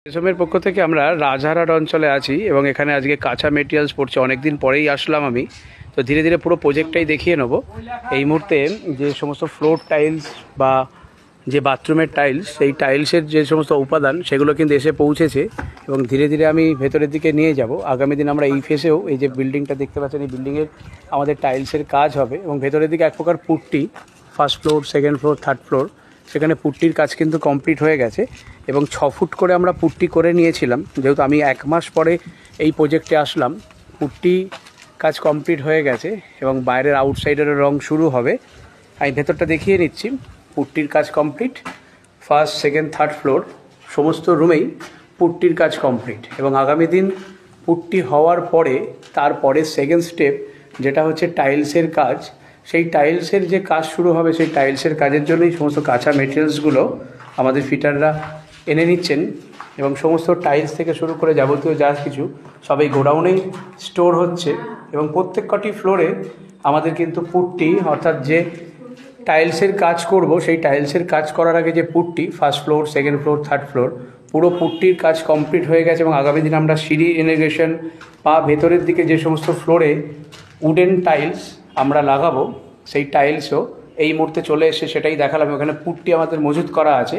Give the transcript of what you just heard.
রেশমের পক্ষ থেকে আমরা রাজহারহাট অঞ্চলে আছি এবং এখানে আজকে কাঁচা মেটেরিয়ালস পড়ছে। অনেকদিন পরেই আসলাম আমি, তো ধীরে ধীরে পুরো প্রজেক্টটাই দেখিয়ে নেব। এই মুহূর্তে যে সমস্ত ফ্লোর টাইলস বা যে বাথরুমের টাইলস, সেই টাইলসের যে সমস্ত উপাদান সেগুলো কিন্তু এসে পৌঁছেছে এবং ধীরে ধীরে আমি ভেতরের দিকে নিয়ে যাব। আগামী দিন আমরা এই ফেসেও এই যে বিল্ডিংটা দেখতে পাচ্ছেন, এই বিল্ডিংয়ের আমাদের টাইলসের কাজ হবে এবং ভেতরের দিকে এক প্রকার putty, first floor, second floor, third floor, সেখানে পুট্টির কাজ কিন্তু কমপ্লিট হয়ে গেছে এবং 6 ফুট করে আমরা পুট্টি করে নিয়েছিলাম। যেহেতু আমি 1 মাস পরে এই প্রজেক্টে আসলাম, পুট্টি কাজ কমপ্লিট হয়ে গেছে এবং বাইরের আউটসাইডের রং শুরু হবে। আমি ভেতরটা দেখিয়ে নিচ্ছি। পুট্টির কাজ complete, first, second, third floor সমস্ত রুমেই পুট্টির কাজ কমপ্লিট এবং আগামী দিন পুট্টি হওয়ার পরে তারপরে সেকেন্ড স্টেপ যেটা হচ্ছে টাইলসের কাজ। সেই টাইলসের যে কাজ শুরু হবে, সেই টাইলসের কাজের জন্যই সমস্ত কাঁচা মেটেরিয়ালসগুলো আমাদের ফিটাররা এনে নিচ্ছেন এবং সমস্ত টাইলস থেকে শুরু করে যাবতীয় যা কিছু সবই গোডাউনেই স্টোর হচ্ছে এবং প্রত্যেক কটি ফ্লোরে আমাদের কিন্তু পুট্টি, অর্থাৎ যে টাইলসের কাজ করব সেই টাইলসের কাজ করার আগে যে putty, first floor, second floor, third floor, পুরো পুট্টির কাজ কমপ্লিট হয়ে গেছে এবং আগামী দিন আমরা সিঁড়ি ইনাগ্রেশন বা ভেতরের দিকে যে সমস্ত ফ্লোরে উডেন টাইলস আমরা লাগাবো, সেই টাইলসও এই মুহূর্তে চলে এসে সেটাই দেখালাম। ওখানে পুট্টি আমাদের মজুত করা আছে।